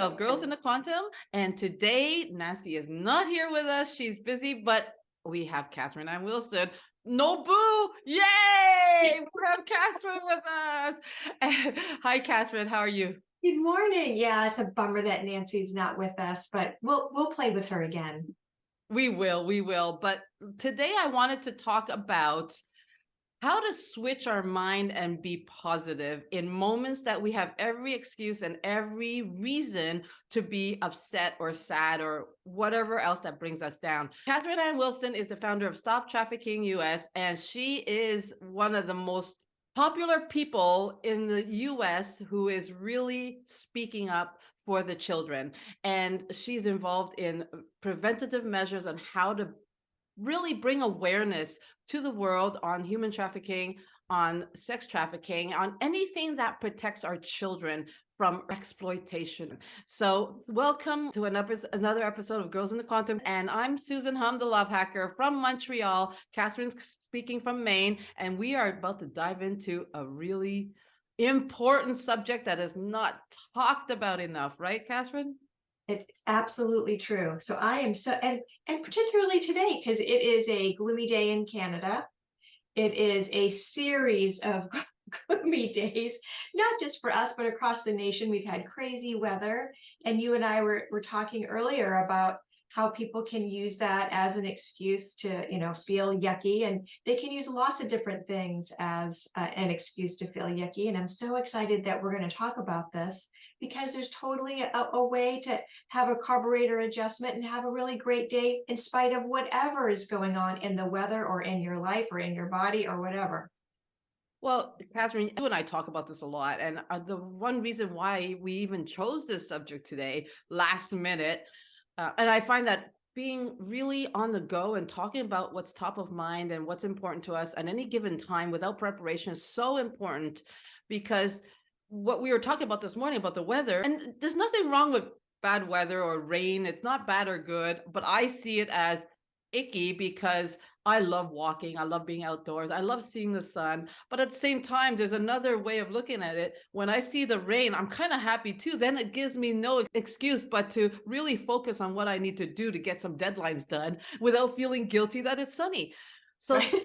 of Girls in the Quantum. And today, Nancy is not here with us. She's busy, but we have Catherine and Wilson. No boo! Yay! We have Catherine with us. Hi, Catherine. How are you? Good morning. Yeah, it's a bummer that Nancy's not with us, but we'll play with her again. We will. But today I wanted to talk about how to switch our mind and be positive in moments that we have every excuse and every reason to be upset or sad or whatever else that brings us down. Catherine Ann Wilson is the founder of Stop Trafficking US, and she is one of the most popular people in the US who is really speaking up for the children. And she's involved in preventative measures on how to really bring awareness to the world on human trafficking, on sex trafficking, on anything that protects our children from exploitation. So welcome to another episode of Girls in the Quantum. And I'm Susan Hum, the Love Hacker from Montreal. Catherine's speaking from Maine. And we are about to dive into a really important subject that is not talked about enough, right, Catherine? It's absolutely true. So I am and particularly today, because it is a gloomy day in Canada. It is a series of gloomy days, not just for us, but across the nation. We've had crazy weather. And you and I were talking earlier about how people can use that as an excuse to, feel yucky. And they can use lots of different things as an excuse to feel yucky. And I'm so excited that we're going to talk about this because there's totally a way to have a carburetor adjustment and have a really great day in spite of whatever is going on in the weather or in your life or in your body or whatever. Well, Catherine, you and I talk about this a lot. And the one reason why we even chose this subject today, last minute, and I find that being really on the go and talking about what's top of mind and what's important to us at any given time without preparation is so important, because what we were talking about this morning about the weather, and there's nothing wrong with bad weather or rain. It's not bad or good, but I see it as icky because I love walking. I love being outdoors. I love seeing the sun. But at the same time, there's another way of looking at it. When I see the rain, I'm kind of happy too. Then it gives me no excuse but to really focus on what I need to do to get some deadlines done without feeling guilty that it's sunny. So Right?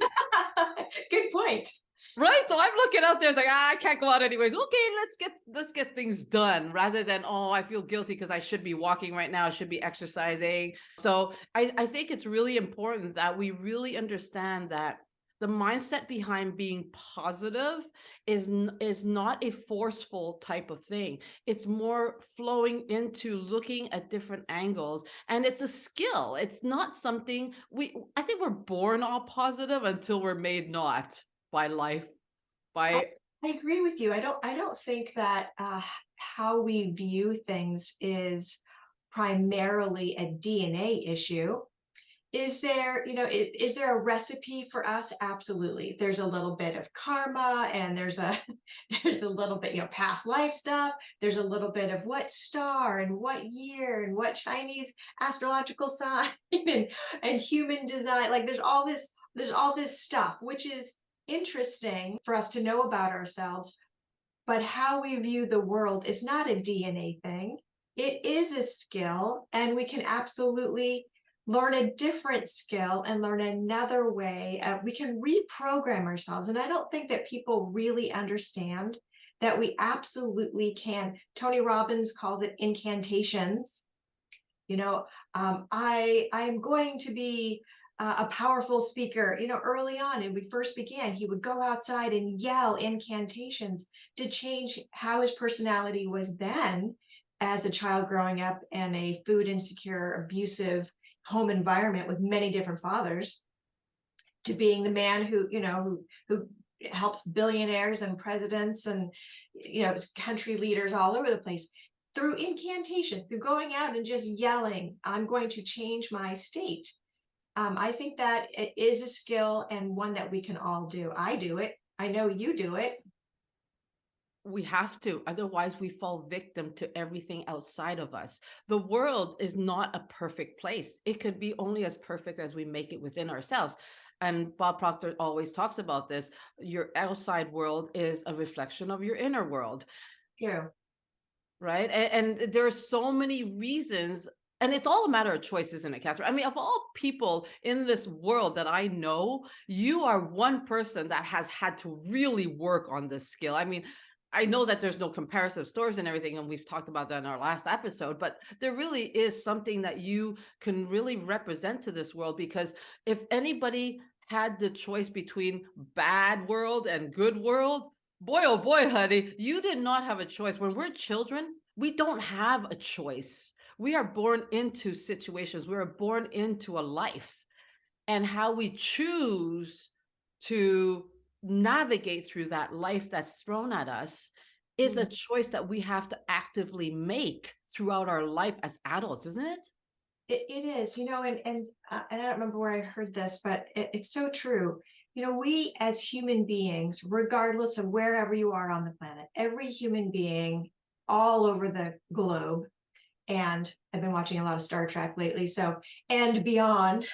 Good point. right. So I'm looking out there, it's like, I can't go out anyways. Okay, let's get things done rather than, oh, I feel guilty because I should be walking right now, I should be exercising. So I think it's really important that we really understand that the mindset behind being positive is not a forceful type of thing. It's more flowing into looking at different angles, and it's a skill. It's not something I think we're born all positive until we're made not by life, I, by I agree with you. I don't think that how we view things is primarily a DNA issue. Is there, is there a recipe for us? Absolutely. There's a little bit of karma and there's a there's a little bit, past life stuff. There's a little bit of what star and what year and what Chinese astrological sign and human design. Like there's all this stuff, which is interesting for us to know about ourselves. But how we view the world is not a DNA thing. It is a skill, and we can absolutely learn a different skill and learn another way. We can reprogram ourselves. And I don't think that people really understand that we absolutely can. Tony Robbins calls it incantations. I am going to be a powerful speaker. Early on, when we first began, he would go outside and yell incantations to change how his personality was then as a child growing up in a food insecure, abusive home environment with many different fathers, to being the man who helps billionaires and presidents and country leaders all over the place through incantation, through going out and just yelling, I'm going to change my state. I think that it is a skill and one that we can all do. I do it. I know you do it. we have to, otherwise we fall victim to everything outside of us. The world is not a perfect place. It could be only as perfect as we make it within ourselves. And Bob Proctor always talks about this. Your outside world is a reflection of your inner world. True. right? And there are so many reasons, and it's all a matter of choice, isn't it, Catherine? I mean, of all people in this world that I know, you are one person that has had to really work on this skill. I mean, I know that there's no comparative stores and everything, and we've talked about that in our last episode, but there really is something that you can really represent to this world, because if anybody had the choice between bad world and good world, boy, oh boy, honey, you did not have a choice. When we're children, we don't have a choice. We are born into situations, we are born into a life. And how we choose to navigate through that life that's thrown at us is a Mm. choice that we have to actively make throughout our life as adults, isn't it? It is, and I don't remember where I heard this, but it's so true. We as human beings, regardless of wherever you are on the planet, every human being all over the globe, and I've been watching a lot of Star Trek lately, so and beyond,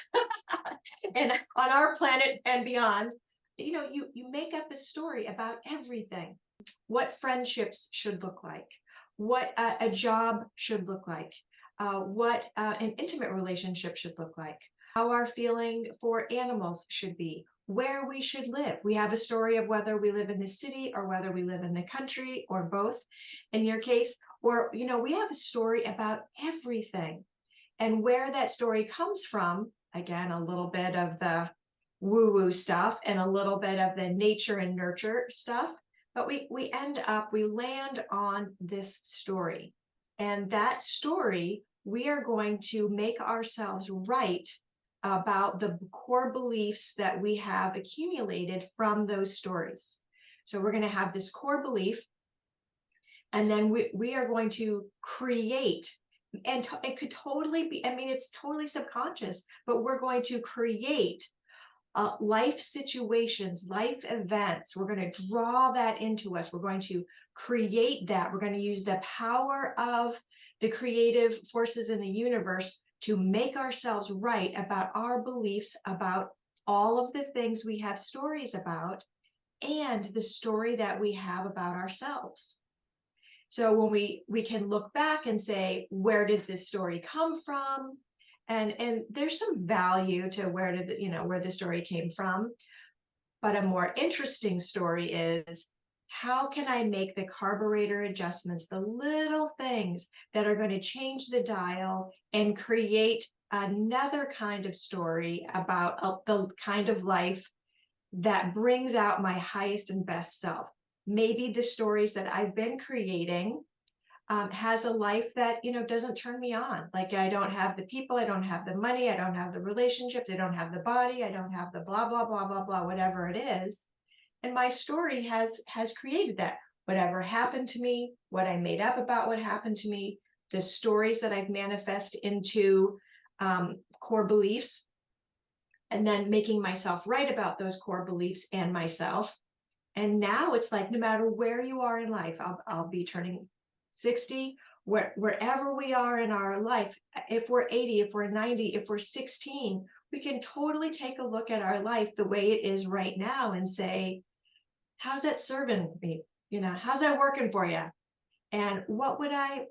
and on our planet and beyond, you make up a story about everything. What friendships should look like, what a job should look like, what an intimate relationship should look like, how our feeling for animals should be, where we should live. We have a story of whether we live in the city or whether we live in the country or both, in your case, or, we have a story about everything. And where that story comes from, again, a little bit of the woo woo stuff and a little bit of the nature and nurture stuff. But we land on this story. And that story, we are going to make ourselves right about the core beliefs that we have accumulated from those stories. So we're going to have this core belief, and then we are going to create, and it could totally be, I mean, it's totally subconscious, but we're going to create life situations, life events. We're going to draw that into us. We're going to create that. We're going to use the power of the creative forces in the universe to make ourselves right about our beliefs about all of the things we have stories about, and the story that we have about ourselves. So when we can look back and say, where did this story come from? And there's some value to where the story came from. But a more interesting story is, how can I make the carburetor adjustments, the little things that are going to change the dial and create another kind of story about the kind of life that brings out my highest and best self. Maybe the stories that I've been creating has a life that doesn't turn me on. Like, I don't have the people, I don't have the money, I don't have the relationships, I don't have the body, I don't have the blah blah blah blah blah, whatever it is. And my story has created that. Whatever happened to me, what I made up about what happened to me, the stories that I've manifest into core beliefs, and then making myself right about those core beliefs and myself. And now it's like, no matter where you are in life, I'll be turning 60, wherever we are in our life, if we're 80, if we're 90, if we're 16, we can totally take a look at our life the way it is right now and say, how's that serving me? How's that working for you? And what would I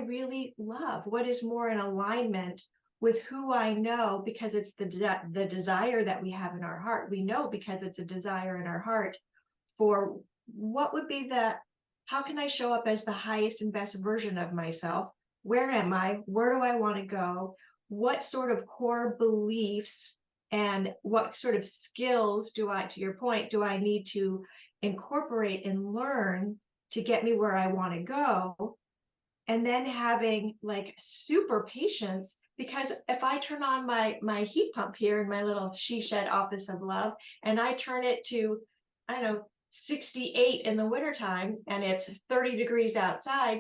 really love? What is more in alignment with who I know, because it's the desire that we have in our heart. We know because it's a desire in our heart for what would be how can I show up as the highest and best version of myself? Where am I? Where do I want to go? What sort of core beliefs and what sort of skills to your point, do I need to incorporate and learn to get me where I want to go? And then having like super patience, because if I turn on my heat pump here in my little she shed office of love, and I turn it to, I don't know, 68 in the wintertime and it's 30 degrees outside,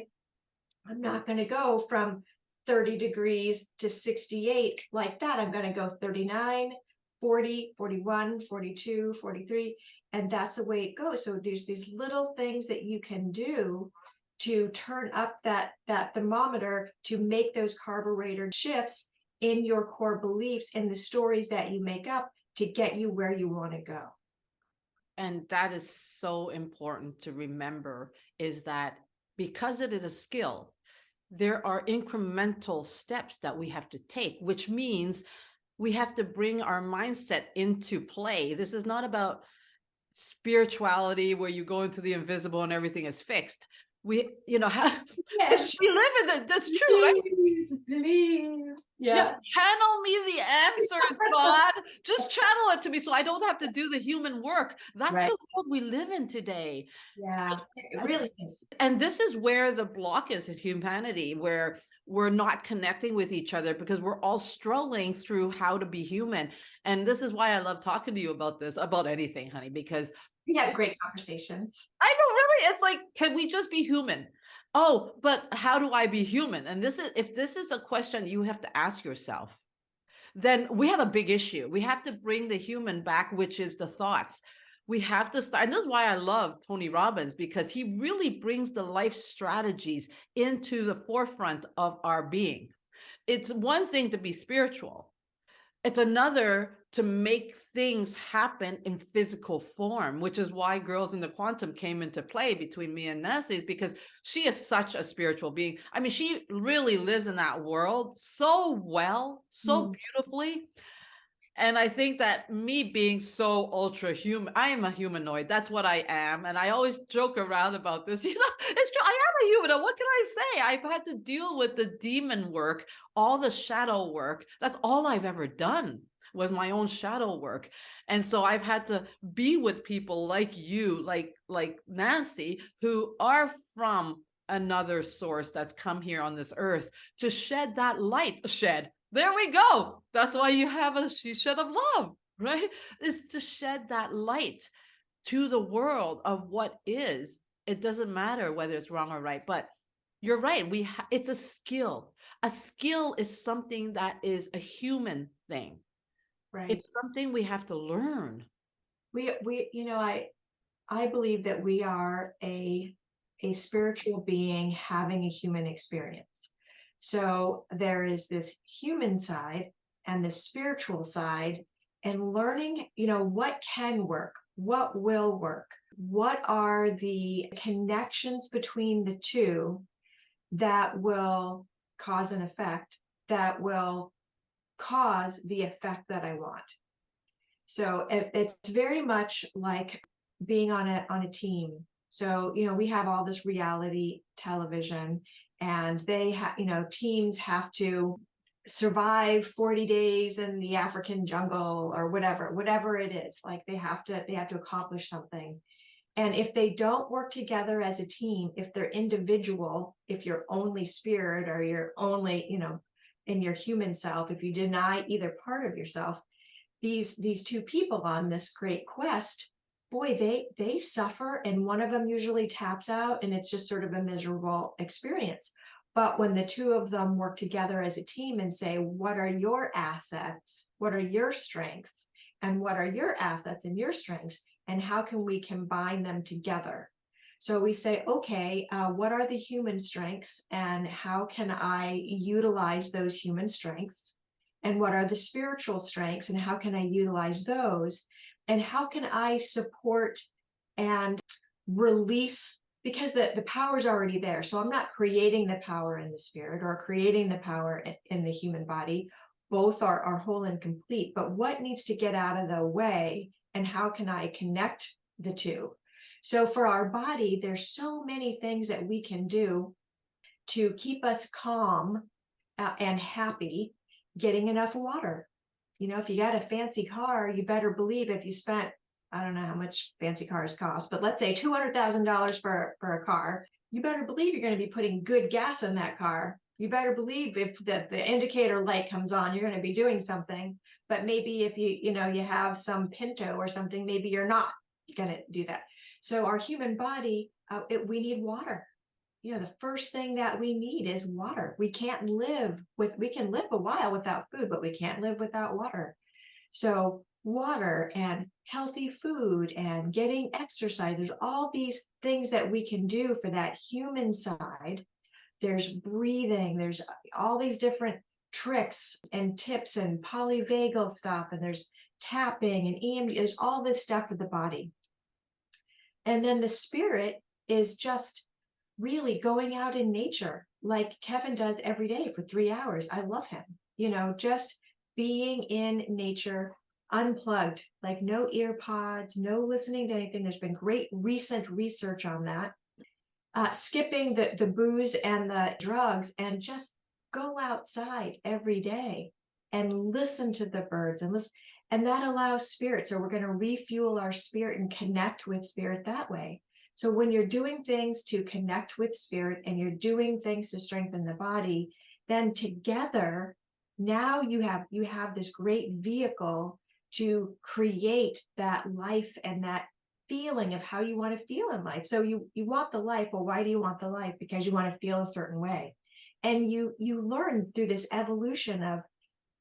I'm not going to go from 30 degrees to 68 like that. I'm going to go 39, 40, 41, 42, 43. And that's the way it goes. So there's these little things that you can do to turn up that thermometer, to make those carburetor shifts in your core beliefs and the stories that you make up to get you where you want to go. And that is so important to remember, is that because it is a skill, there are incremental steps that we have to take, which means we have to bring our mindset into play. This is not about spirituality where you go into the invisible and everything is fixed. We, because Yes, we live in that's true, right? please, please. Yeah, Yeah, channel me the answers, God. Just channel it to me so I don't have to do the human work. That's right. the world we live in today. Yeah, it I- really is. And this is where the block is in humanity, where we're not connecting with each other because we're all struggling through how to be human. And this is why I love talking to you about this, about anything, honey, because We have great conversations. I don't really, it's like, can we just be human? Oh, but how do I be human? And this is, if this is a question you have to ask yourself, then we have a big issue. We have to bring the human back, which is the thoughts. We have to start, and this is why I love Tony Robbins, because he really brings the life strategies into the forefront of our being. It's one thing to be spiritual, it's another to make things happen in physical form, which is why Girls in the Quantum came into play between me and Nancy's, because she is such a spiritual being. I mean, she really lives in that world so well, so Mm. beautifully. And I think that me being so ultra human, I am a humanoid. That's what I am. And I always joke around about this. It's true. I am a humanoid. What can I say? I've had to deal with the demon work, all the shadow work. That's all I've ever done was my own shadow work. And so I've had to be with people like you, like Nancy, who are from another source that's come here on this earth to shed that light. There we go. That's why you have a she shed of love, right? Is to shed that light to the world of what is. It doesn't matter whether it's wrong or right, but you're right. It's a skill. A skill is something that is a human thing. Right. It's something we have to learn. I believe that we are a spiritual being having a human experience. So there is this human side and the spiritual side, and learning, what can work, what will work, what are the connections between the two that will cause an effect, that will cause the effect that I want. So it's very much like being on a team. So, we have all this reality television, and they have, teams have to survive 40 days in the African jungle or whatever it is. Like they have to accomplish something. And if they don't work together as a team, if they're individual, if you're only spirit or you're only, in your human self, if you deny either part of yourself, these two people on this great quest, boy, they suffer, and one of them usually taps out, and it's just sort of a miserable experience. But when the two of them work together as a team and say, what are your assets, what are your strengths, and what are your assets and your strengths, and how can we combine them together? So we say, okay, what are the human strengths, and how can I utilize those human strengths? And what are the spiritual strengths, and how can I utilize those? And how can I support and release? Because the power is already there. So I'm not creating the power in the spirit or creating the power in the human body. Both are whole and complete. But what needs to get out of the way, and how can I connect the two? So for our body, there's so many things that we can do to keep us calm and happy. Getting enough water. If you got a fancy car, you better believe if you spent, I don't know how much fancy cars cost, but let's say $200,000 for a car, you better believe you're going to be putting good gas in that car. You better believe if the indicator light comes on, you're going to be doing something. But maybe if you have some Pinto or something, maybe you're not going to do that. So our human body, we need water. The first thing that we need is water. We can live a while without food, but we can't live without water. So water and healthy food and getting exercise, there's all these things that we can do for that human side. There's breathing, there's all these different tricks and tips and polyvagal stuff, and there's tapping and EMG, there's all this stuff for the body. And then the spirit is just really going out in nature like Kevin does every day for 3 hours. I love him. Just being in nature, unplugged, like no ear pods, no listening to anything. There's been great recent research on that. Skipping the booze and the drugs and just go outside every day and listen to the birds and listen. And that allows spirit. So we're going to refuel our spirit and connect with spirit that way. So when you're doing things to connect with spirit and you're doing things to strengthen the body, then together, now you have this great vehicle to create that life and that feeling of how you want to feel in life. So you want the life. Well, why do you want the life? Because you want to feel a certain way. And you learn through this evolution of,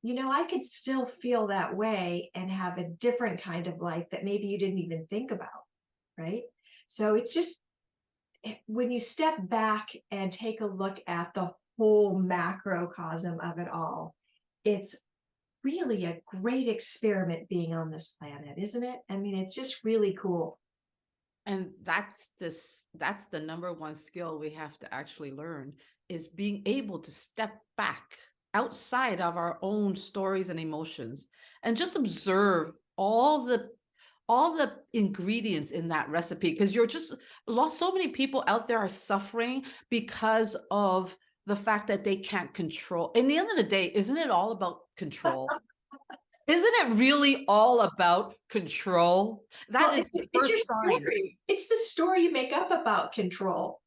I could still feel that way and have a different kind of life that maybe you didn't even think about. Right. So it's just when you step back and take a look at the whole macrocosm of it all, it's really a great experiment being on this planet, isn't it? I mean, it's just really cool. And that's the number one skill we have to actually learn, is being able to step back outside of our own stories and emotions and just observe all the ingredients in that recipe, because you're just lost. So many people out there are suffering because of the fact that they can't control. In the end of the day, isn't it all about control? Isn't it really all about control? Well, That is the it's your first sign. story. It's the story you make up about control.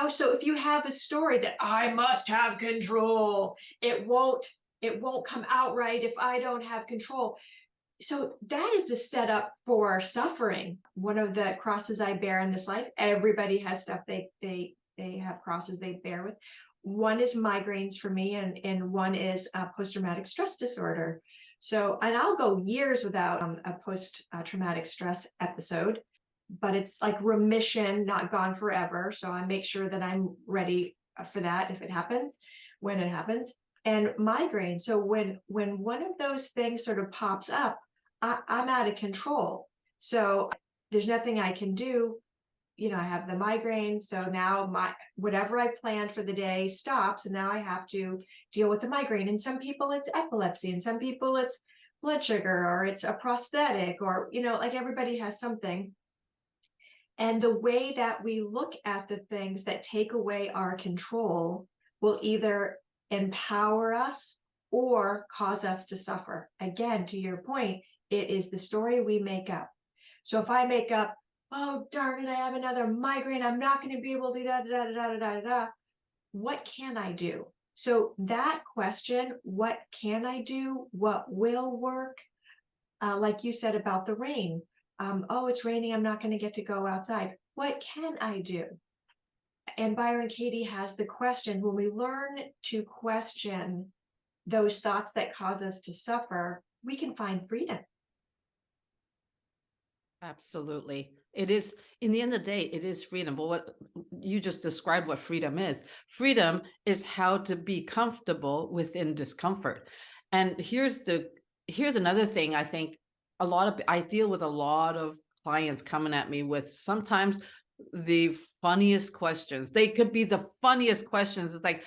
So if you have a story that I must have control, it won't come out right if I don't have control. So that is the setup for suffering. One of the crosses I bear in this life, everybody has stuff they have crosses they bear with. One is migraines for me, and one is post-traumatic stress disorder. So, and I'll go years without a post-traumatic stress episode, but it's like remission, not gone forever. So I make sure that I'm ready for that if it happens, when it happens. And migraine. So when one of those things sort of pops up, I'm out of control. So there's nothing I can do. I have the migraine. So now whatever I planned for the day stops, and now I have to deal with the migraine. And some people it's epilepsy, and some people it's blood sugar, or it's a prosthetic, or like everybody has something. And the way that we look at the things that take away our control will either empower us or cause us to suffer. Again, to your point, it is the story we make up. So if I make up, oh, darn it, I have another migraine, I'm not going to be able to da da da da da da da. What can I do? So that question, what can I do? What will work? Like you said about the rain. Oh, it's raining. I'm not going to get to go outside. What can I do? And Byron Katie has the question, when we learn to question those thoughts that cause us to suffer, we can find freedom. Absolutely. It is, in the end of the day, it is freedom. But what you just described, what freedom is. Freedom is how to be comfortable within discomfort. And here's another thing. I think I deal with a lot of clients coming at me with sometimes the funniest questions. They could be the funniest questions. It's like,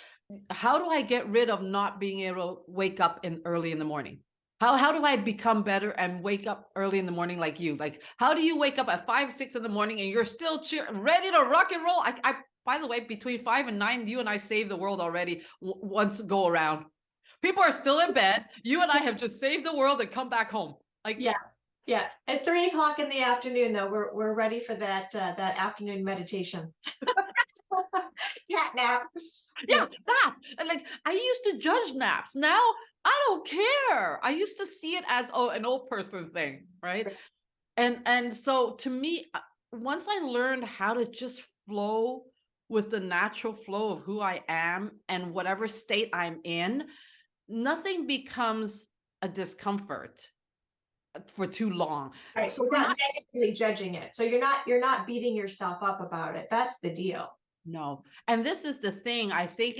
how do I get rid of not being able to wake up early in the morning? How do I become better and wake up early in the morning like you? Like, how do you wake up at 5, 6 in the morning and you're still ready to rock and roll? By the way, between 5 and 9, you and I saved the world already once go around. People are still in bed. You and I have just saved the world and come back home. Like, Yeah. Yeah. At 3 o'clock in the afternoon, though, we're ready for that afternoon meditation. Cat nap. yeah, that. And like, I used to judge naps. Now I don't care. I used to see it as, oh, an old person thing, right? And so to me, once I learned how to just flow with the natural flow of who I am and whatever state I'm in, nothing becomes a discomfort for too long. Right. So when Without negatively judging it. So you're not beating yourself up about it. That's the deal. no, and this is the thing. I think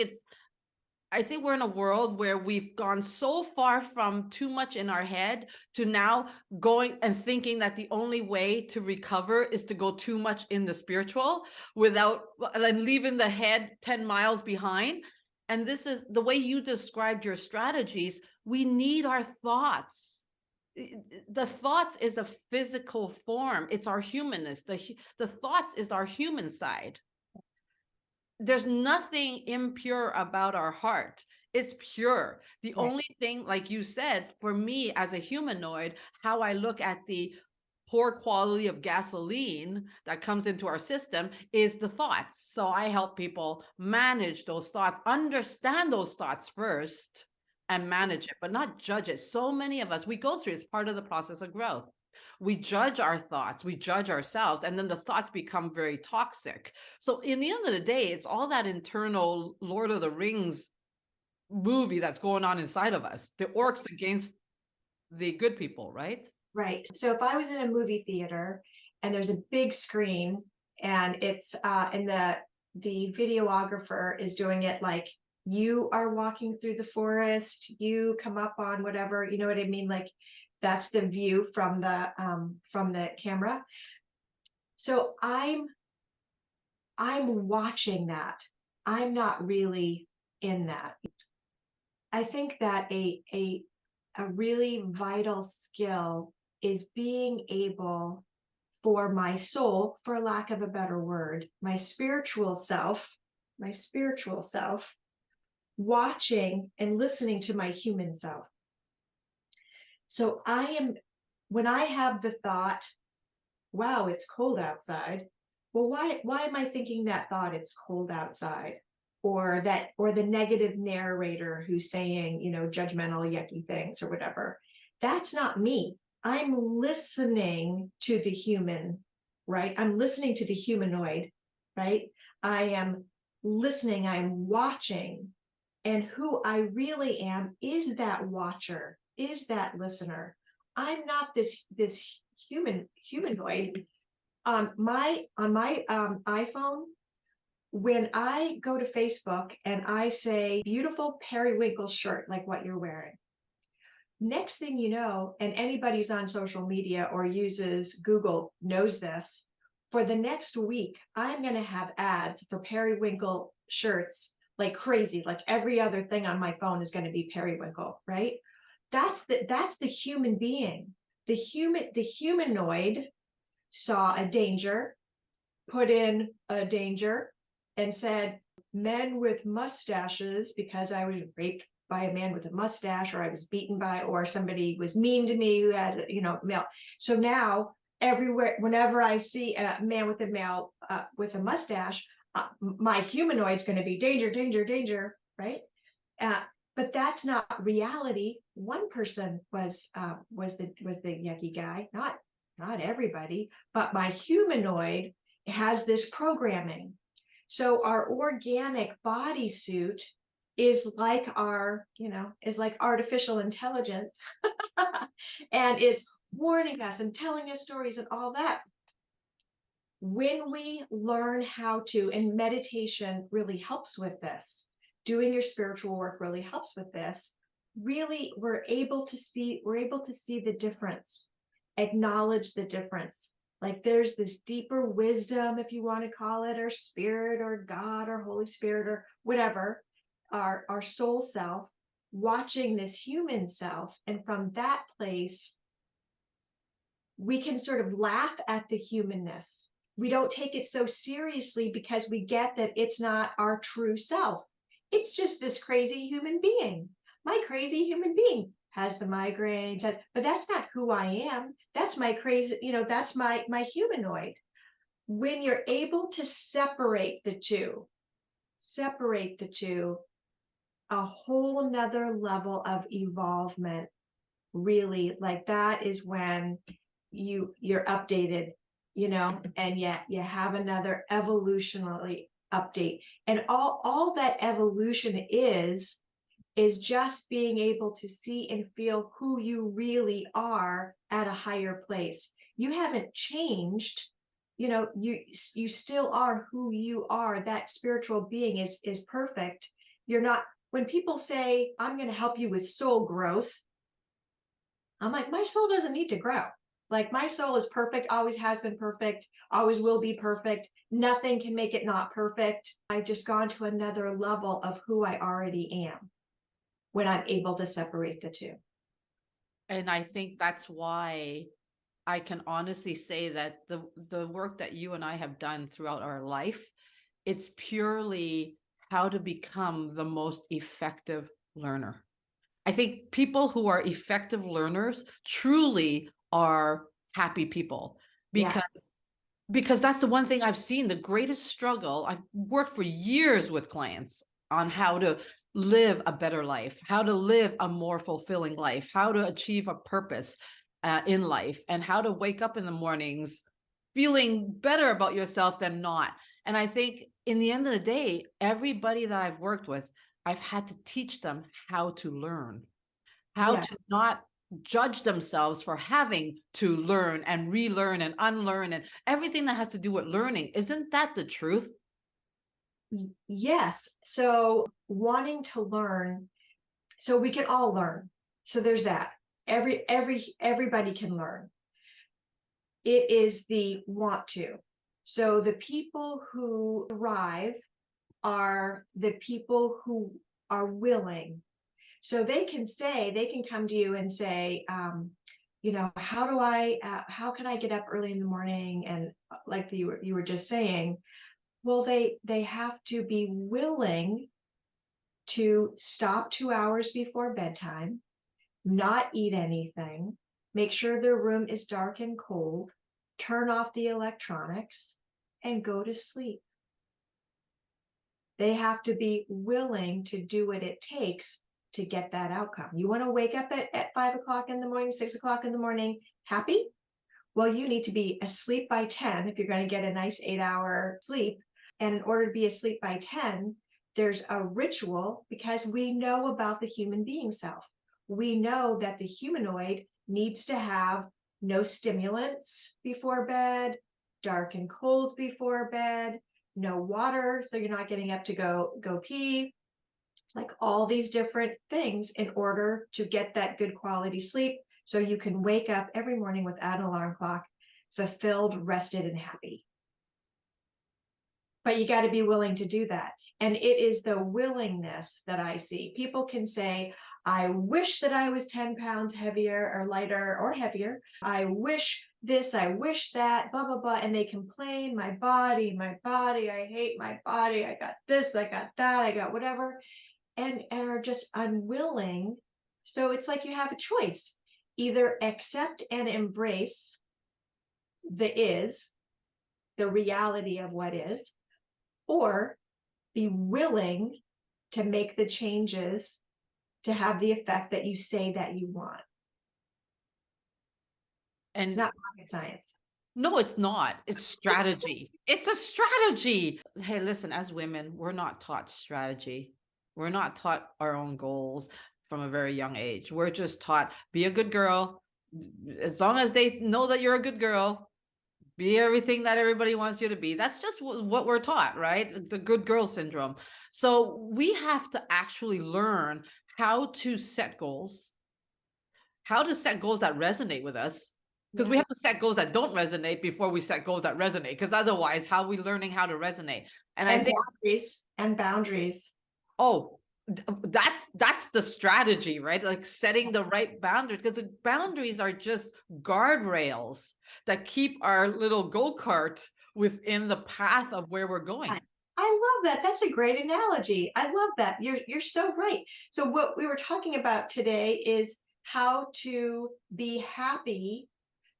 I think we're in a world where we've gone so far from too much in our head to now going and thinking that the only way to recover is to go too much in the spiritual without and leaving the head 10 miles behind. And this is the way you described your strategies. We need our thoughts. The thoughts is a physical form. It's our humanness. The thoughts is our human side. There's nothing impure about our heart. It's pure. The Right. only thing, like you said, for me as a humanoid, how I look at the poor quality of gasoline that comes into our system is the thoughts. So I help people manage those thoughts, understand those thoughts first, and manage it, but not judge it. So many of us, we go through, it's part of the process of growth. We judge our thoughts, we judge ourselves, and then the thoughts become very toxic. So in the end of the day, it's all that internal Lord of the Rings movie that's going on inside of us. The orcs against the good people, right? Right. So if I was in a movie theater and there's a big screen and it's and the videographer is doing it like you are walking through the forest, you come up on whatever, you know what I mean? Like that's the view from the camera. So I'm watching that. I'm not really in that. I think that a really vital skill is being able for my soul, for lack of a better word, my spiritual self, watching and listening to my human self. So when I have the thought, wow, it's cold outside. Well, why am I thinking that thought it's cold outside? Or the negative narrator who's saying, judgmental, yucky things or whatever. That's not me. I'm listening to the human, right? I'm listening to the humanoid, right? I am listening, I'm watching. And who I really am is that watcher, is that listener. I'm not this humanoid on my iPhone. When I go to Facebook and I say beautiful periwinkle shirt like what you're wearing, next thing you know, and anybody who's on social media or uses Google knows this, for the next week I'm going to have ads for periwinkle shirts like crazy. Like every other thing on my phone is going to be periwinkle, right? That's the human being. The humanoid saw a danger, put in a danger, and said, men with mustaches, because I was raped by a man with a mustache, or I was beaten by, or somebody was mean to me who had, male. So now everywhere, whenever I see a man with with a mustache, my humanoid's going to be danger, danger, danger, right? Uh, but that's not reality. One person was the yucky guy, not everybody, but my humanoid has this programming. So our organic bodysuit is like is like artificial intelligence and is warning us and telling us stories and all that. When we learn how to, and meditation really helps with this, doing your spiritual work really helps with this, really we're able to see the difference, acknowledge the difference. Like there's this deeper wisdom, if you want to call it, or spirit or God or Holy Spirit or whatever, our soul self watching this human self. And from that place, we can sort of laugh at the humanness. We don't take it so seriously because we get that it's not our true self. It's just this crazy human being. My crazy human being has the migraines, but that's not who I am. That's my crazy, that's my humanoid. When you're able to separate the two, a whole nother level of evolvement, really, like that is when you're updated, and yet you have another evolutionary update. And all that evolution is just being able to see and feel who you really are at a higher place. You haven't changed, you still are who you are. That spiritual being is perfect. You're not when people say, I'm going to help you with soul growth, I'm like, my soul doesn't need to grow. Like, my soul is perfect, always has been perfect, always will be perfect. Nothing can make it not perfect. I've just gone to another level of who I already am when I'm able to separate the two. And I think that's why I can honestly say that the work that you and I have done throughout our life, it's purely how to become the most effective learner. I think people who are effective learners truly are happy people, Yeah. because that's the one thing I've seen. The greatest struggle, I've worked for years with clients on how to live a better life, how to live a more fulfilling life, how to achieve a purpose in life, and how to wake up in the mornings feeling better about yourself than not. And I think in the end of the day, everybody that I've worked with, I've had to teach them how to learn, how Yeah. to not judge themselves for having to learn and relearn and unlearn and everything that has to do with learning. Isn't that the truth? Yes. So wanting to learn, so we can all learn. So there's that. Everybody can learn. It is the want to. So the people who thrive are the people who are willing. So they can come to you and say, how can I get up early in the morning? And like you were just saying, well, they have to be willing to stop 2 hours before bedtime, not eat anything, make sure their room is dark and cold, turn off the electronics, and go to sleep. They have to be willing to do what it takes to get that outcome. You want to wake up at 5 o'clock in the morning, 6 o'clock in the morning, happy? Well, you need to be asleep by 10 if you're going to get a nice 8 hour sleep. And in order to be asleep by 10, there's a ritual because we know about the human being self. We know that the humanoid needs to have no stimulants before bed, dark and cold before bed, no water, so you're not getting up to go pee, like all these different things in order to get that good quality sleep so you can wake up every morning without an alarm clock, fulfilled, rested, and happy. But you got to be willing to do that. And it is the willingness that I see. People can say, I wish that I was 10 pounds heavier or lighter or heavier. I wish this, I wish that, blah, blah, blah. And they complain, my body, I hate my body. I got this, I got that, I got whatever. And are just unwilling. So it's like you have a choice. Either accept and embrace the reality of what is, or be willing to make the changes to have the effect that you say that you want. It's And not rocket science. no, it's not. It's strategy. It's a strategy. Hey, listen, as women, we're not taught strategy. We're not taught our own goals from a very young age. We're just taught be a good girl. As long as they know that you're a good girl, be everything that everybody wants you to be. That's just what we're taught, right? The good girl syndrome. So we have to actually learn how to set goals, how to set goals that resonate with us, because we Yeah. have to set goals that don't resonate before we set goals that resonate, because otherwise how are we learning how to resonate? And I And think, boundaries. oh, that's the strategy, right? Like setting the right boundaries, because the boundaries are just guardrails that keep our little go-kart within the path of where we're going. I love that. That's a great analogy. I love that. You're so right. So what we were talking about today is how to be happy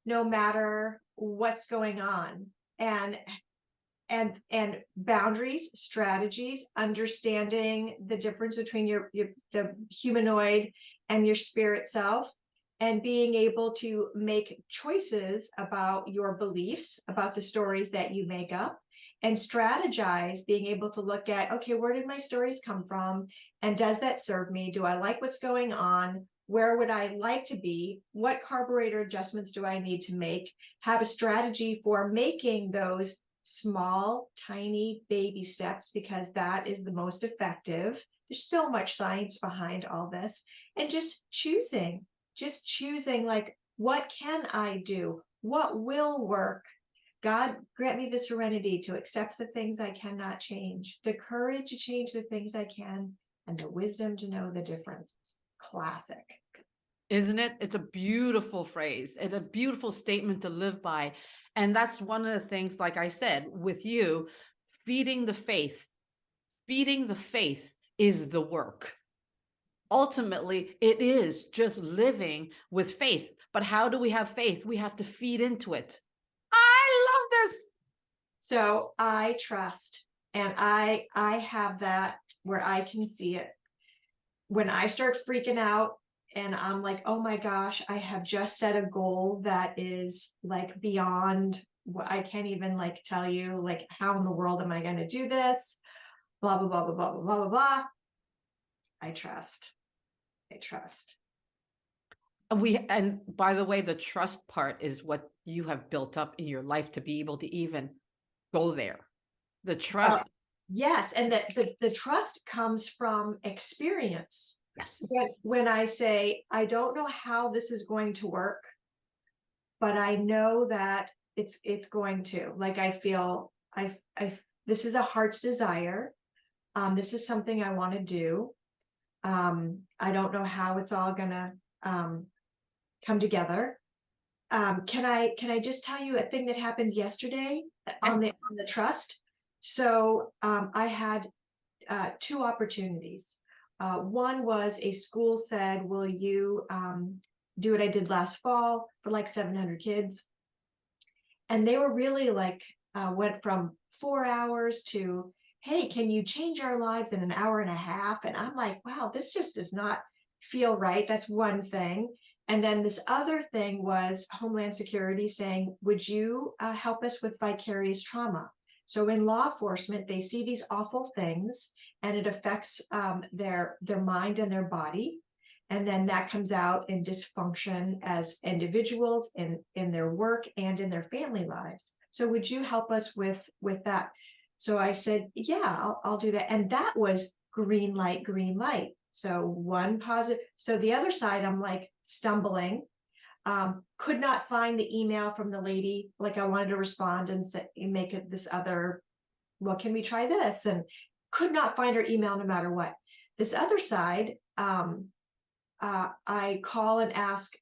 no matter what's going on. And boundaries, strategies, understanding the difference between the humanoid and your spirit self, and being able to make choices about your beliefs, about the stories that you make up, and strategize, being able to look at, okay, where did my stories come from? And does that serve me? Do I like what's going on? Where would I like to be? What carburetor adjustments do I need to make? Have a strategy for making those small, tiny baby steps, because that is the most effective. there's so much science behind all this, and just choosing like, what can I do? What will work? God grant me the serenity to accept the things I cannot change, the courage to change the things I can, and the wisdom to know the difference. Classic. Isn't it? It's a beautiful phrase and a beautiful statement to live by. And that's one of the things, like I said, with you, feeding the faith, feeding the faith is the work. Ultimately, it is just living with faith. But how do we have faith? We have to feed into it. I love this. So I trust, and I have that where I can see it. When I start freaking out and I'm like, oh my gosh, I have just set a goal that is like beyond what I can't even like tell you, like, how in the world am I going to do this? Blah, blah, blah, blah, blah, blah, blah, blah. I trust. I trust. And by the way, the trust part is what you have built up in your life to be able to even go there. The Uh, trust. yes. And that the trust comes from experience. Yes. When I say, I don't know how this is going to work, but I know that it's going to, like, I feel I this is a heart's desire. This is something I want to do. I don't know how it's all gonna come together. Can I just tell you a thing that happened yesterday on Yes. the trust? So I had two opportunities. One was a school said, will you do what I did last fall for like 700 kids? And they were really like, went from 4 hours to, hey, can you change our lives in an hour and a half? And I'm like, wow, this just does not feel right. That's one thing. And then this other thing was Homeland Security saying, would you help us with vicarious trauma? So in law enforcement, they see these awful things and it affects their mind and their body. And then that comes out in dysfunction as individuals in their work and in their family lives. So would you help us with that? So I said, yeah, I'll do that. And that was green light, green light. So one positive. So the other side, I'm like stumbling, could not find the email from the lady. Like I wanted to respond and say, make it this other, well, can we try this? And could not find her email no matter what. This other side, I call and ask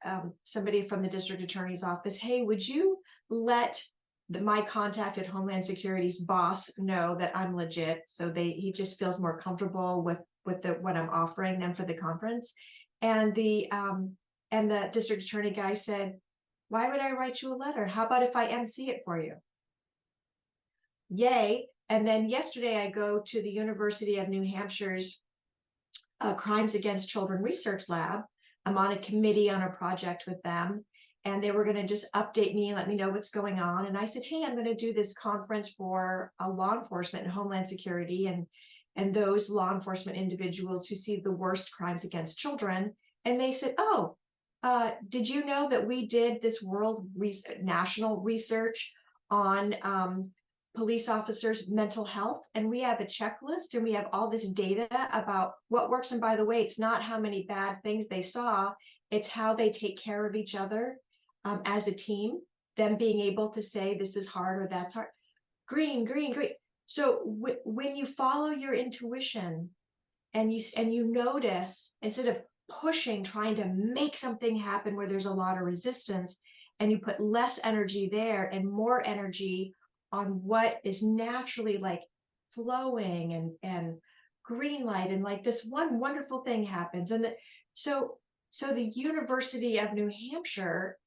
somebody from the district attorney's office, hey, would you let my contact at Homeland Security's boss know that I'm legit, so he just feels more comfortable with what I'm offering them for the conference. And the district attorney guy said, why would I write you a letter? How about if I MC it for you? Yay. And then yesterday I go to the University of New Hampshire's Crimes Against Children Research Lab. I'm on a committee on a project with them, and they were going to just update me and let me know what's going on. And I said, hey, I'm going to do this conference for law enforcement and Homeland Security and those law enforcement individuals who see the worst crimes against children. And they said, oh, did you know that we did this national research on police officers' mental health, and we have a checklist and we have all this data about what works? And by the way, it's not how many bad things they saw, it's how they take care of each other as a team, them being able to say this is hard or that's hard. Green, green, green. So when you follow your intuition and you notice, instead of pushing, trying to make something happen where there's a lot of resistance, and you put less energy there and more energy on what is naturally like flowing and green light, and like this one wonderful thing happens. And so the University of New Hampshire,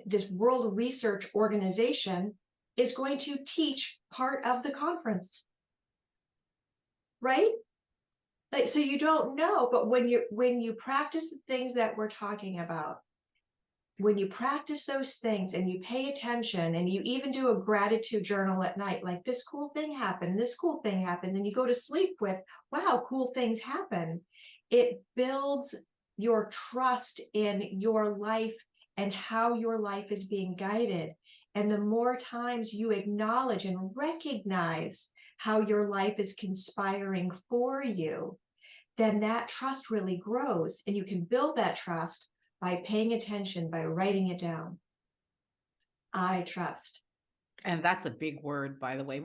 this World Research Organization, is going to teach part of the conference, right? Like, so you don't know, but when you practice the things that we're talking about, when you practice those things and you pay attention and you even do a gratitude journal at night, like this cool thing happened, this cool thing happened, and you go to sleep with, wow, cool things happen. It builds your trust in your life and how your life is being guided. And the more times you acknowledge and recognize how your life is conspiring for you, then that trust really grows. And you can build that trust by paying attention, by writing it down. I trust. And that's a big word, by the way.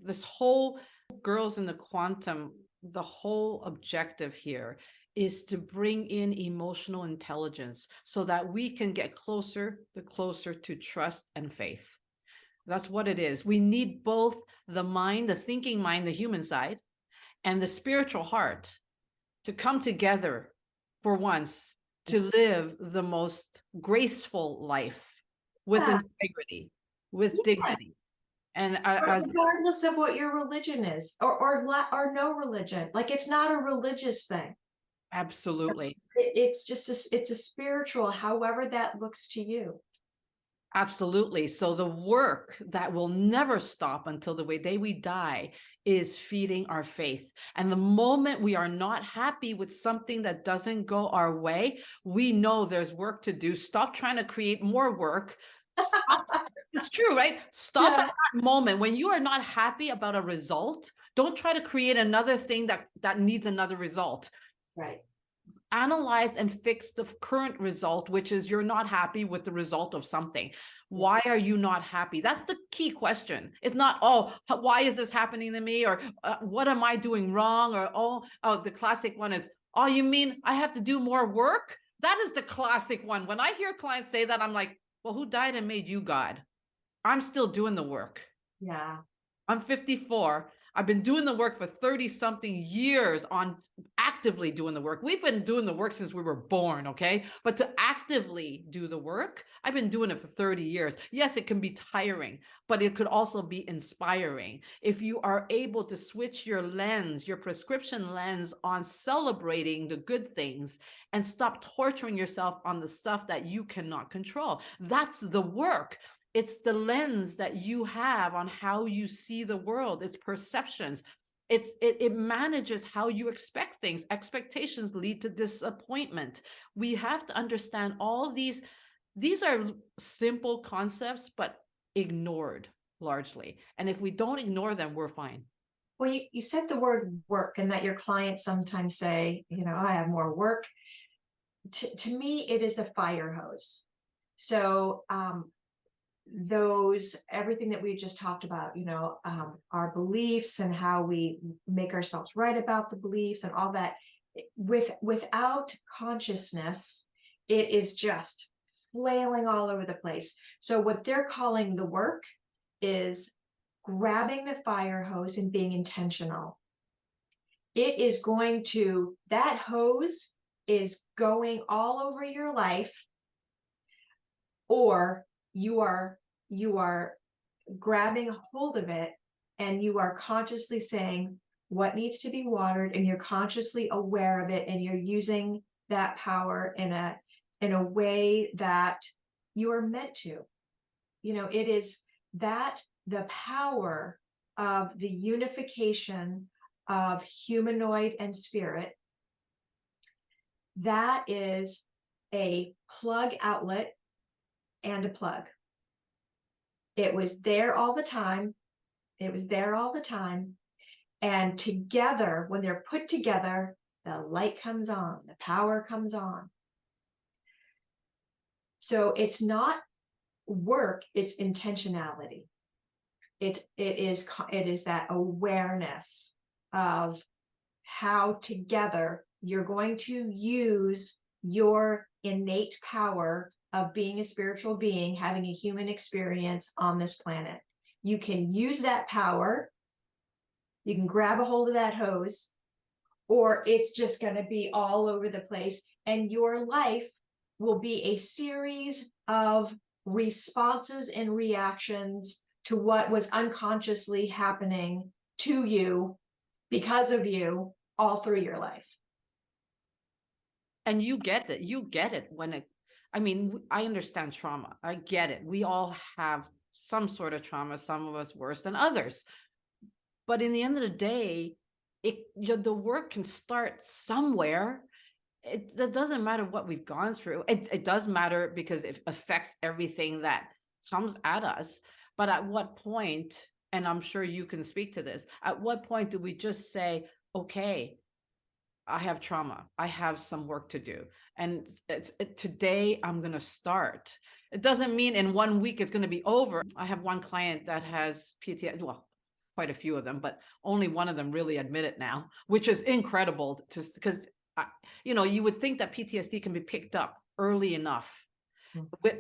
This whole girls in the quantum, the whole objective here is to bring in emotional intelligence so that we can get closer to trust and faith. That's what it is. We need both the mind, the thinking mind, the human side, and the spiritual heart to come together for once to live the most graceful life with Yeah, integrity, with yeah. dignity. And as Regardless of what your religion is, or no religion, like it's not a religious thing. absolutely, It's just it's a spiritual, however that looks to you. absolutely. So the work that will never stop until the day we die is feeding our faith. And the moment we are not happy with something that doesn't go our way, we know there's work to do. Stop trying to create more work. Stop. It's true, right? Stop Yeah. at that moment when you are not happy about a result. Don't try to create another thing that needs another result. Right. Analyze and fix the current result, which is you're not happy with the result of something. Yeah. Why are you not happy? That's the key question. It's not, oh, why is this happening to me? Or what am I doing wrong? Or, oh, the classic one is, oh, you mean I have to do more work? That is the classic one. When I hear clients say that, I'm like, well, who died and made you God? I'm still doing the work. Yeah. I'm 54. I've been doing the work for 30 something years on actively doing the work. We've been doing the work since we were born, okay? But to actively do the work, I've been doing it for 30 years. Yes, it can be tiring, but it could also be inspiring. If you are able to switch your lens, your prescription lens on celebrating the good things and stop torturing yourself on the stuff that you cannot control. That's the work. It's the lens that you have on how you see the world. It's perceptions. It manages how you expect things. Expectations lead to disappointment. We have to understand all these. These are simple concepts, but ignored largely. And if we don't ignore them, we're fine. Well, you said the word work, and that your clients sometimes say, I have more work. To me, it is a fire hose. So those everything that we just talked about, our beliefs and how we make ourselves right about the beliefs and all that, without consciousness, it is just flailing all over the place. So what they're calling the work is grabbing the fire hose and being intentional. That hose is going all over your life, or you are grabbing hold of it, and you are consciously saying what needs to be watered, and you're consciously aware of it, and you're using that power in a way that you are meant to. It is that the power of the unification of humanoid and spirit, that is a plug outlet and a plug. It was there all the time. It was there all the time. And together, when they're put together, the light comes on, the power comes on. So it's not work, it's intentionality. It is that awareness of how together you're going to use your innate power of being a spiritual being, having a human experience on this planet. You can use that power, you can grab a hold of that hose, or it's just going to be all over the place. And your life will be a series of responses and reactions to what was unconsciously happening to you because of you all through your life. And you get it. You get it I understand trauma. I get it. We all have some sort of trauma, some of us worse than others. But in the end of the day, the work can start somewhere. It doesn't matter what we've gone through. It does matter because it affects everything that comes at us. But at what point and I'm sure you can speak to this, at what point do we just say, okay, I have trauma. I have some work to do. And today I'm going to start. It doesn't mean in 1 week it's going to be over. I have one client that has PTSD, well, quite a few of them, but only one of them really admit it now, which is incredible because, you would think that PTSD can be picked up early enough,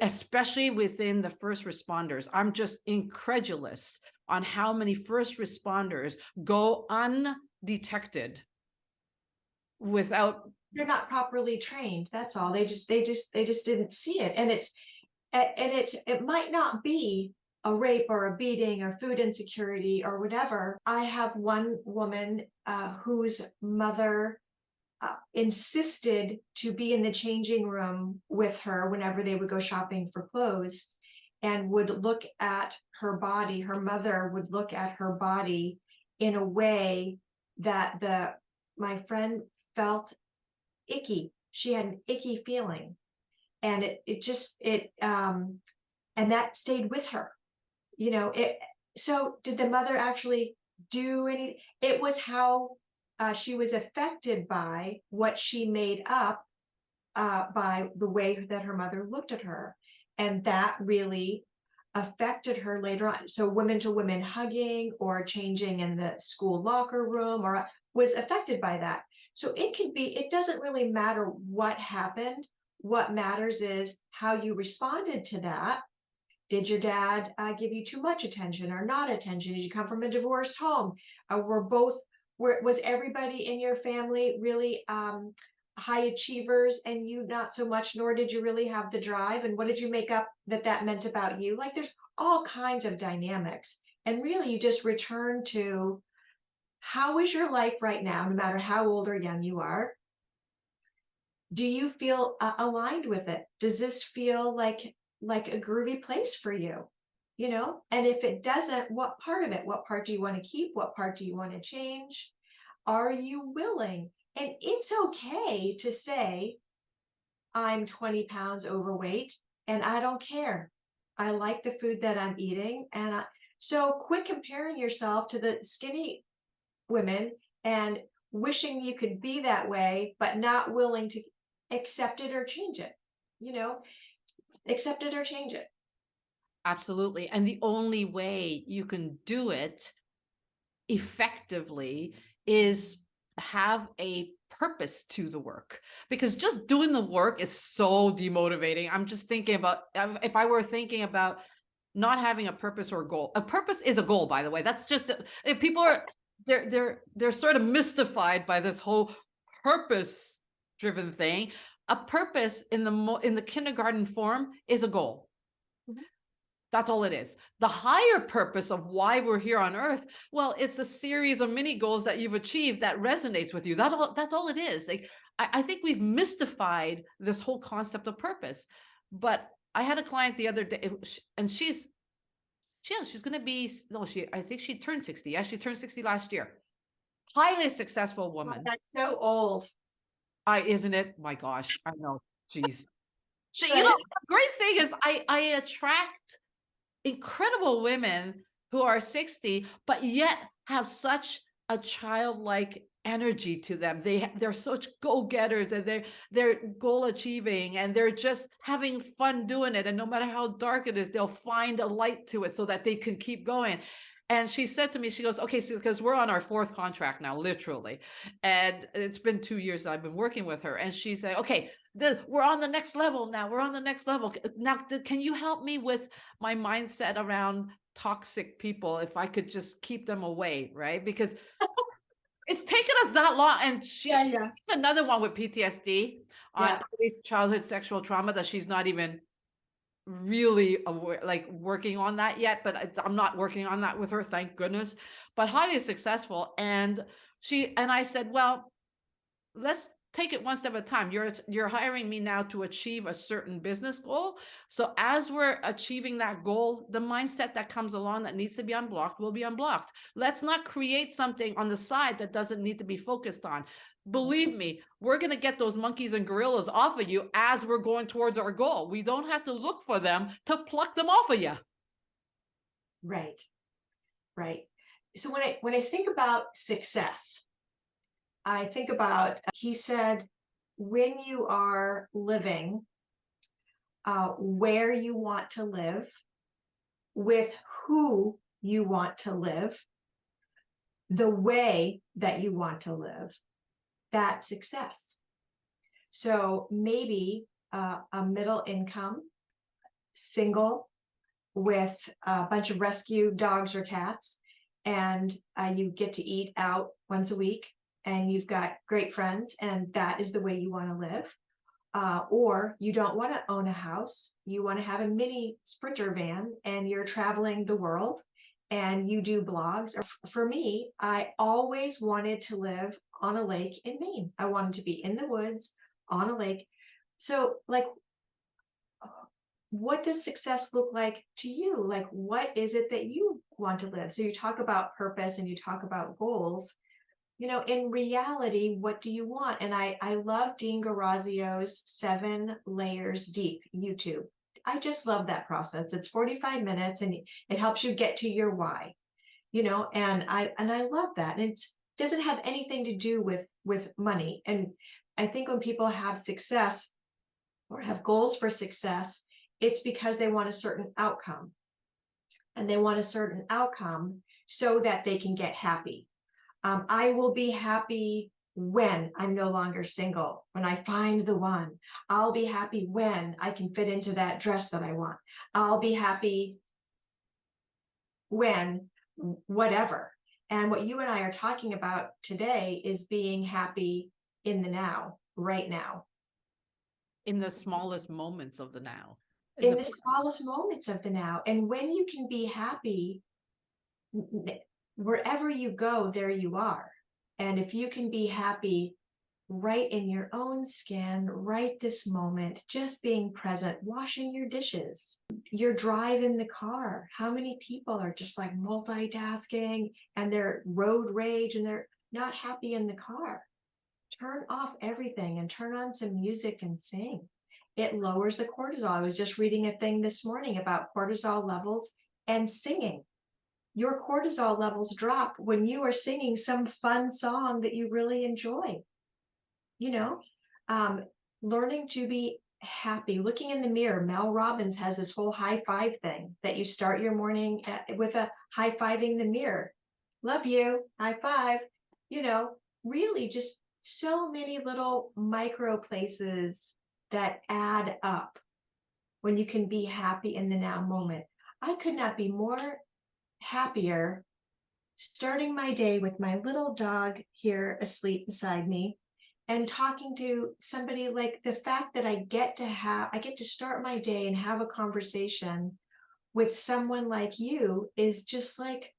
especially within the first responders. I'm just incredulous on how many first responders go undetected without. They're not properly trained. That's all. They just didn't see it. And it might not be a rape or a beating or food insecurity or whatever. I have one woman whose mother insisted to be in the changing room with her whenever they would go shopping for clothes, and would look at her body. Her mother would look at her body in a way that my friend felt icky. She had an icky feeling, and and that stayed with her. So did the mother actually do any? It was how she was affected by what she made up by the way that her mother looked at her, and that really affected her later on. So women to women hugging or changing in the school locker room or was affected by that. So it doesn't really matter what happened. What matters is how you responded to that. Did your dad give you too much attention or not attention? Did you come from a divorced home? Was everybody in your family really high achievers and you not so much, nor did you really have the drive? And what did you make up that meant about you? Like there's all kinds of dynamics. And really you just return to, how is your life right now, no matter how old or young you are? Do you feel aligned with it? Does this feel like a groovy place for you? And if it doesn't, what part of it? What part do you want to keep? What part do you want to change? Are you willing? And it's okay to say, I'm 20 pounds overweight and I don't care. I like the food that I'm eating. So quit comparing yourself to the skinny women and wishing you could be that way, but not willing to accept it or change it. Accept it or change it. Absolutely. And the only way you can do it effectively is have a purpose to the work, because just doing the work is so demotivating. I'm just thinking about, if I were thinking about not having a purpose or a goal. A purpose is a goal, by the way. That's just if people are they're sort of mystified by this whole purpose driven thing. A purpose in the kindergarten form is a goal. Mhm. That's all it is. The higher purpose of why we're here on earth, well, it's a series of mini goals that you've achieved that resonates with you. That's all it is. Like, I think we've mystified this whole concept of purpose. But I had a client the other day, and she's going to be, no, I think she turned 60. Yeah, she turned 60 last year. Highly successful Oh, woman. that's so old. Isn't it? My gosh, I know. Jeez. But The great thing is I attract incredible women who are 60, but yet have such a childlike energy to them. They're such go-getters, and they're goal achieving, and they're just having fun doing it. And no matter how dark it is, they'll find a light to it so that they can keep going. And she said to me, she goes, okay, so because we're on our 4th contract now, literally. And it's been 2 years that I've been working with her. And she said, okay, we're on the next level now. We're on the next level. Now, can you help me with my mindset around toxic people, if I could just keep them away, right? Because it's taken us that long. And she's another one with PTSD on childhood sexual trauma that she's not even really aware, like working on that yet, but I'm not working on that with her, thank goodness, but highly successful. And I said, well, let's take it one step at a time. You're hiring me now to achieve a certain business goal. So as we're achieving that goal, the mindset that comes along that needs to be unblocked will be unblocked. Let's not create something on the side that doesn't need to be focused on. Believe me, we're going to get those monkeys and gorillas off of you as we're going towards our goal. We don't have to look for them to pluck them off of you. Right. right. So when I think about success, I think about, he said, when you are living where you want to live, with who you want to live, the way that you want to live, that's success. So maybe a middle income, single, with a bunch of rescue dogs or cats, and you get to eat out once a week, and you've got great friends, and that is the way you want to live. Or you don't want to own a house, you want to have a mini sprinter van, and you're traveling the world and you do blogs. Or for me, I always wanted to live on a lake in Maine. I wanted to be in the woods on a lake. So, like, what does success look like to you? Like, what is it that you want to live? So, you talk about purpose and you talk about goals. In reality, what do you want? And I love Dean Garazio's 7 Layers Deep YouTube. I just love that process. It's 45 minutes and it helps you get to your why, and I love that. And it doesn't have anything to do with money. And I think when people have success or have goals for success, it's because they want a certain outcome. And they want a certain outcome so that they can get happy. I will be happy when I'm no longer single, when I find the one. I'll be happy when I can fit into that dress that I want. I'll be happy when whatever. And what you and I are talking about today is being happy in the now, right now, In the smallest moments of the now. In in the the smallest moments of the now. And when you can be happy, wherever you go, there you are. And if you can be happy right in your own skin, right this moment, just being present, washing your dishes, you're driving the car. How many people are just like multitasking and they're road rage and they're not happy in the car? Turn off everything and turn on some music and sing. It lowers the cortisol. I was just reading a thing this morning about cortisol levels and singing. Your cortisol levels drop when you are singing some fun song that you really enjoy. you know um Learning to be happy, looking in the mirror. Mel Robbins has this whole high five thing that you start your morning with a high fiving the mirror. Love you, high five. Really just so many little micro places that add up when you can be happy in the now moment. I could not be more happier starting my day with my little dog here asleep beside me and talking to somebody. Like, the fact that I get to start my day and have a conversation with someone like you is just like,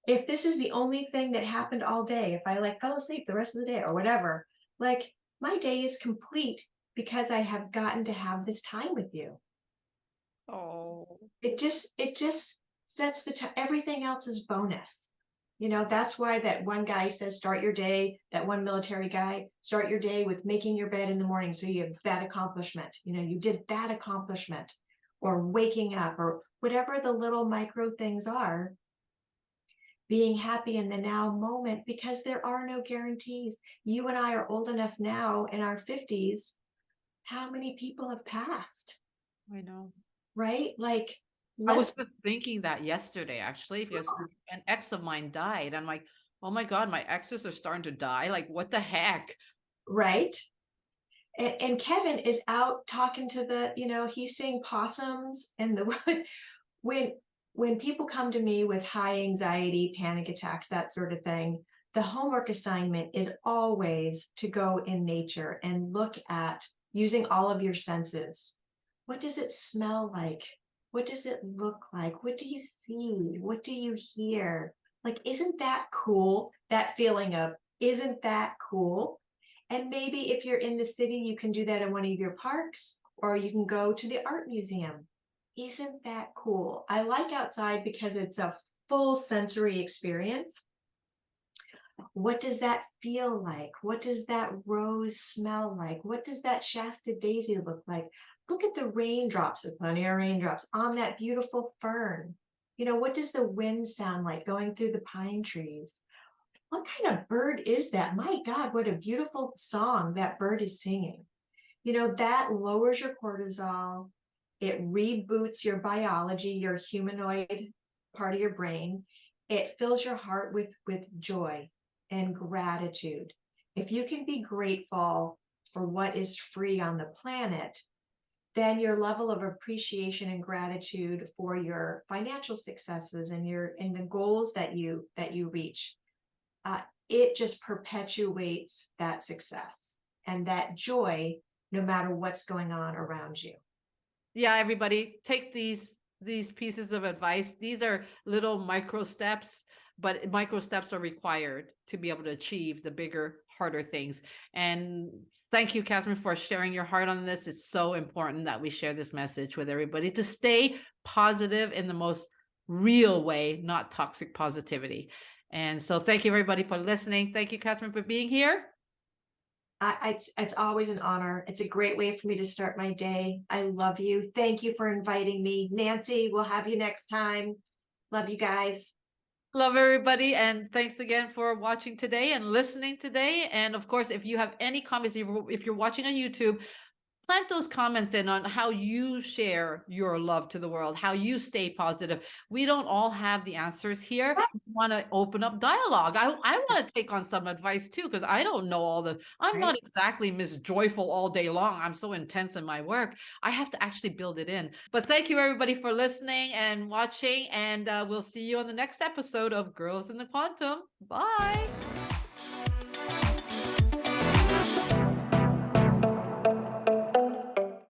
if this is the only thing that happened all day, if I like fell asleep the rest of the day or whatever, like, my day is complete because I have gotten to have this time with you. Oh, It just sets the time. Everything else is bonus. That's why that one guy says, start your day, that one military guy, start your day with making your bed in the morning. So you have that accomplishment. You did that accomplishment, or waking up, or whatever the little micro things are. Being happy in the now moment, because there are no guarantees. You and I are old enough now in our 50s. How many people have passed? I know. Right? Like, I was let's, just thinking that yesterday, actually, because an ex of mine died. I'm like, oh my God, my exes are starting to die. Like, what the heck? right? And Kevin is out talking to he's seeing possums in the wood. When when people come to me with high anxiety, panic attacks, that sort of thing, the homework assignment is always to go in nature and look at using all of your senses. What does it smell like? What does it look like? What do you see? What do you hear? Like, isn't that cool? That feeling of, isn't that cool? And maybe if you're in the city, you can do that in one of your parks, or you can go to the art museum. Isn't that cool? I like outside because it's a full sensory experience. What does that feel like? What does that rose smell like? What does that Shasta daisy look like? Look at the raindrops, with plenty of raindrops on that beautiful fern. What does the wind sound like going through the pine trees? What kind of bird is that? My God, what a beautiful song that bird is singing. That lowers your cortisol. It reboots your biology, your humanoid part of your brain. It fills your heart with joy and gratitude. If you can be grateful for what is free on the planet, then your level of appreciation and gratitude for your financial successes and the goals that you reach, uh, it just perpetuates that success and that joy, no matter what's going on around you. Yeah, everybody, take these pieces of advice. These are little micro steps, but micro steps are required to be able to achieve the bigger, harder things. And thank you, Catherine, for sharing your heart on this. It's so important that we share this message with everybody to stay positive in the most real way, not toxic positivity. And so thank you, everybody, for listening. Thank you, Catherine, for being here. It's always an honor. It's a great way for me to start my day. I love you. Thank you for inviting me. Nancy, we'll have you next time. Love you guys. Love everybody, and thanks again for watching today and listening today. And of course, if you have any comments, if you're watching on YouTube, plant those comments in on how you share your love to the world, how you stay positive. We don't all have the answers here. We want to open up dialogue. I want to take on some advice too, because I don't know I'm not Right. exactly Miss Joyful all day long. I'm so intense in my work. I have to actually build it in. But thank you, everybody, for listening and watching. And we'll see you on the next episode of Girls in the Quantum. Bye.